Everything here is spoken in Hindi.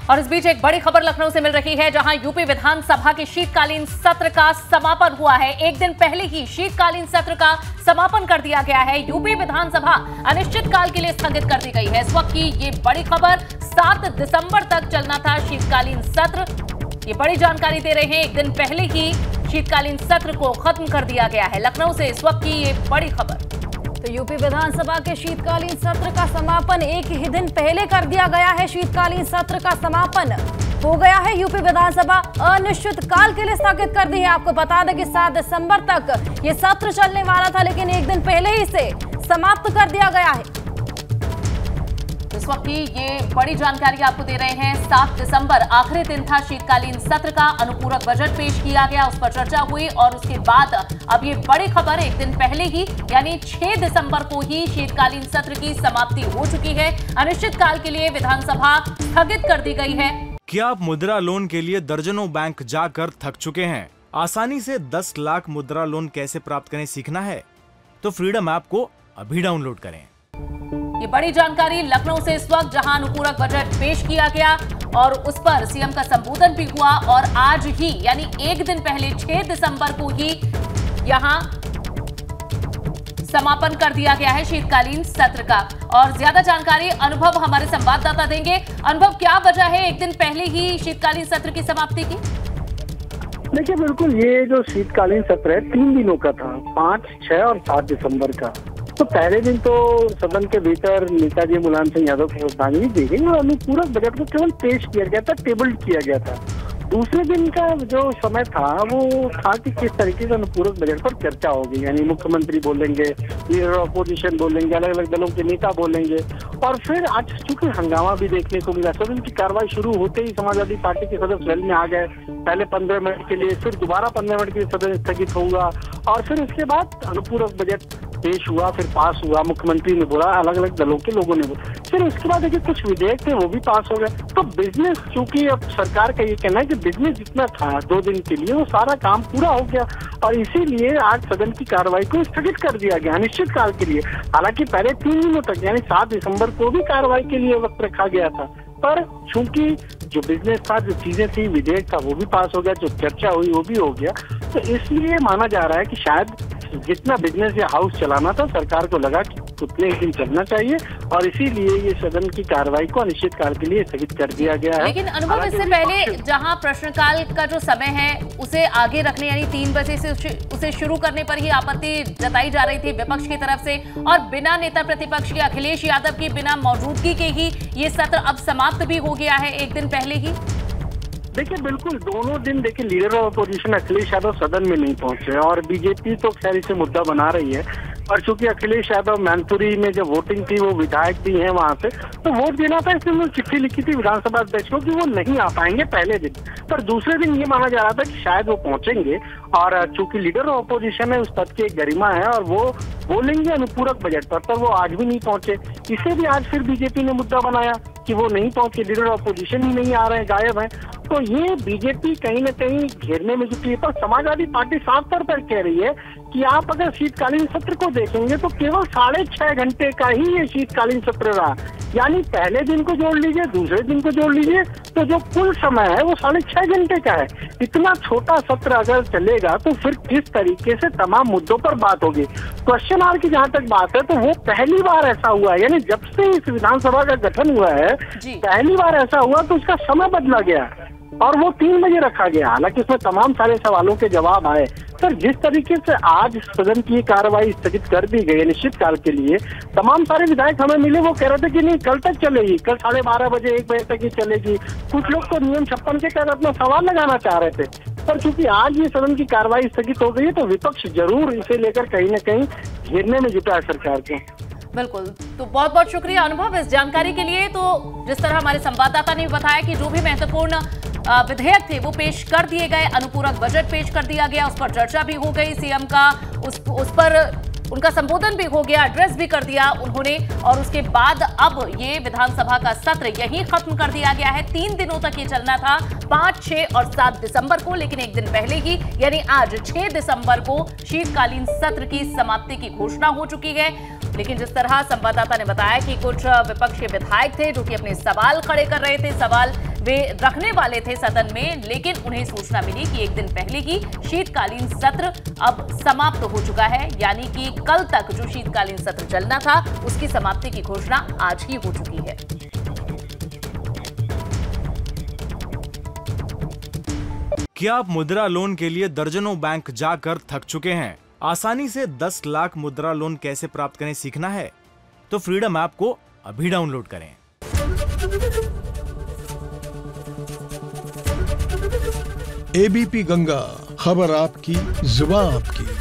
और इस बीच एक बड़ी खबर लखनऊ से मिल रही है, जहां यूपी विधानसभा के शीतकालीन सत्र का समापन हुआ है। एक दिन पहले ही शीतकालीन सत्र का समापन कर दिया गया है। यूपी विधानसभा अनिश्चितकाल के लिए स्थगित कर दी गई है। इस वक्त की ये बड़ी खबर, 7 दिसंबर तक चलना था शीतकालीन सत्र। ये बड़ी जानकारी दे रहे हैं, एक दिन पहले ही शीतकालीन सत्र को खत्म कर दिया गया है। लखनऊ से इस वक्त की ये बड़ी खबर। तो यूपी विधानसभा के शीतकालीन सत्र का समापन एक ही दिन पहले कर दिया गया है। शीतकालीन सत्र का समापन हो गया है। यूपी विधानसभा अनिश्चितकाल के लिए स्थगित कर दी है। आपको बता दें कि 7 दिसंबर तक ये सत्र चलने वाला था, लेकिन एक दिन पहले ही इसे समाप्त कर दिया गया है। इस वक्त की ये बड़ी जानकारी आपको दे रहे हैं। 7 दिसंबर आखिरी दिन था शीतकालीन सत्र का। अनुपूरक बजट पेश किया गया, उस पर चर्चा हुई और उसके बाद अब ये बड़ी खबर, एक दिन पहले ही यानी 6 दिसंबर को ही शीतकालीन सत्र की समाप्ति हो चुकी है। अनिश्चितकाल के लिए विधानसभा स्थगित कर दी गई है। क्या आप मुद्रा लोन के लिए दर्जनों बैंक जाकर थक चुके हैं? आसानी से 10 लाख मुद्रा लोन कैसे प्राप्त करें सीखना है तो फ्रीडम ऐप को अभी डाउनलोड करें। ये बड़ी जानकारी लखनऊ से इस वक्त, जहां अनुपूरक बजट पेश किया गया और उस पर सीएम का संबोधन भी हुआ और आज ही यानी एक दिन पहले 6 दिसंबर को ही यहां समापन कर दिया गया है शीतकालीन सत्र का। और ज्यादा जानकारी अनुभव हमारे संवाददाता देंगे। अनुभव, क्या वजह है एक दिन पहले ही शीतकालीन सत्र की समाप्ति की? देखिए, बिल्कुल ये जो शीतकालीन सत्र है 3 दिनों का था, 5, 6 और 7 दिसंबर का। तो पहले दिन तो सदन के भीतर नेताजी मुलायम सिंह यादव की श्रद्धांजलि दी गई और अनुपूरक बजट को केवल पेश किया गया था, टेबल किया गया था। दूसरे दिन का जो समय था वो था कि किस तरीके से अनुपूरक बजट पर चर्चा होगी, यानी मुख्यमंत्री बोलेंगे, लीडर ऑपोजिशन बोलेंगे, अलग अलग दलों के नेता बोलेंगे। और फिर आज चूंकि हंगामा भी देखने को मिला, सदन की कार्रवाई शुरू होते ही समाजवादी पार्टी के सदस्य वेल में आ गए। पहले 15 मिनट के लिए, फिर दोबारा 15 मिनट के लिए सदन स्थगित होगा और फिर उसके बाद अनुपूरक बजट पेश हुआ, फिर पास हुआ। मुख्यमंत्री ने बोला, अलग अलग दलों के लोगों ने बोला। फिर उसके बाद देखिए कुछ विधेयक थे वो भी पास हो गए। तो बिजनेस, चूंकि अब सरकार का ये कहना है कि बिजनेस जितना था 2 दिन के लिए वो सारा काम पूरा हो गया और इसीलिए आज सदन की कार्रवाई को स्थगित कर दिया गया अनिश्चितकाल के लिए। हालांकि पहले 3 दिनों तक यानी 7 दिसंबर को भी कार्रवाई के लिए वक्त रखा गया था, पर चूंकि जो बिजनेस था, जो चीजें थी, विधेयक था वो भी पास हो गया, जो चर्चा हुई वो भी हो गया। तो इसलिए माना जा रहा है कि शायद जितना बिजनेस या हाउस चलाना था सरकार को लगा कि उतने ही दिन चलना चाहिए और इसीलिए ये सदन की कार्रवाई को अनिश्चितकाल के लिए स्थगित कर दिया गया है। लेकिन अनुभव, इससे पहले जहां प्रश्नकाल का जो समय है उसे आगे रखने यानी 3 बजे से उसे शुरू करने पर ही आपत्ति जताई जा रही थी विपक्ष की तरफ से और बिना नेता प्रतिपक्ष के अखिलेश यादव की बिना मौजूदगी के ही ये सत्र अब समाप्त भी हो गया है एक दिन पहले ही। देखिए, बिल्कुल दोनों दिन देखिए leader of opposition Akhilesh Yadav सदन में नहीं पहुंचे और बीजेपी तो खैर इसे मुद्दा बना रही है। और चूंकि अखिलेश यादव मैनपुरी में जब वोटिंग थी, वो विधायक भी हैं वहां से, तो वोट देना था, इसलिए उन्होंने चिट्ठी लिखी थी विधानसभा अध्यक्ष को कि वो नहीं आ पाएंगे पहले दिन। पर दूसरे दिन ये माना जा रहा था कि शायद वो पहुंचेंगे और चूंकि लीडर ऑफ अपोजिशन है, उस पद की एक गरिमा है और वो बोलेंगे अनुपूरक बजट पर वो आज भी नहीं पहुंचे। इसे भी आज फिर बीजेपी ने मुद्दा बनाया कि वो नहीं पहुंचे, लीडर ऑफ अपोजिशन ही नहीं आ रहे हैं, गायब हैं। तो ये बीजेपी कहीं न कहीं घेरने में जुटी है। पर समाजवादी पार्टी साफ तौर पर कह रही है कि आप अगर शीतकालीन सत्र को देखेंगे तो केवल 6.5 घंटे का ही ये शीतकालीन सत्र रहा, यानी पहले दिन को जोड़ लीजिए, दूसरे दिन को जोड़ लीजिए, तो जो कुल समय है वो 6.5 घंटे का है। इतना छोटा सत्र अगर चलेगा तो फिर किस तरीके से तमाम मुद्दों पर बात होगी। क्वेश्चन आवर की जहाँ तक बात है तो वो पहली बार ऐसा हुआ है, यानी जब से इस विधानसभा का गठन हुआ है पहली बार ऐसा हुआ तो उसका समय बदला गया और वो 3 बजे रखा गया। हालांकि इसमें तमाम सारे सवालों के जवाब आए, पर जिस तरीके से आज सदन की कार्रवाई स्थगित कर दी गई अनिश्चितकाल के लिए, तमाम सारे विधायक हमें मिले, वो कह रहे थे कि नहीं कल तक चलेगी, कल 12:30 बजे 1 बजे तक ही चलेगी। कुछ लोग तो नियम 56 के तहत अपना सवाल लगाना चाह रहे थे, पर चूंकि आज ये सदन की कार्रवाई स्थगित हो गई है तो विपक्ष जरूर इसे लेकर कहीं न कहीं घेरने में जुटा है सरकार को। बिल्कुल, तो बहुत बहुत शुक्रिया अनुभव इस जानकारी के लिए। तो जिस तरह हमारे संवाददाता ने बताया कि जो भी महत्वपूर्ण विधेयक थे वो पेश कर दिए गए, अनुपूरक बजट पेश कर दिया गया, उस पर चर्चा भी हो गई, सीएम का उस पर उनका संबोधन भी हो गया, एड्रेस भी कर दिया उन्होंने और उसके बाद अब ये विधानसभा का सत्र यही खत्म कर दिया गया है। 3 दिनों तक ये चलना था, 5, 6 और 7 दिसंबर को, लेकिन एक दिन पहले ही यानी आज 6 दिसंबर को शीतकालीन सत्र की समाप्ति की घोषणा हो चुकी है। लेकिन जिस तरह संवाददाता ने बताया कि कुछ विपक्ष के विधायक थे जो कि अपने सवाल खड़े कर रहे थे, सवाल वे रखने वाले थे सदन में, लेकिन उन्हें सूचना मिली कि एक दिन पहले ही शीतकालीन सत्र अब समाप्त हो चुका है। यानी कि कल तक जो शीतकालीन सत्र चलना था उसकी समाप्ति की घोषणा आज ही हो चुकी है। क्या आप मुद्रा लोन के लिए दर्जनों बैंक जाकर थक चुके हैं? आसानी से 10 लाख मुद्रा लोन कैसे प्राप्त करें सीखना है? तो फ्रीडम ऐप को अभी डाउनलोड करें। एबीपी गंगा, खबर आपकी, जुबान आपकी।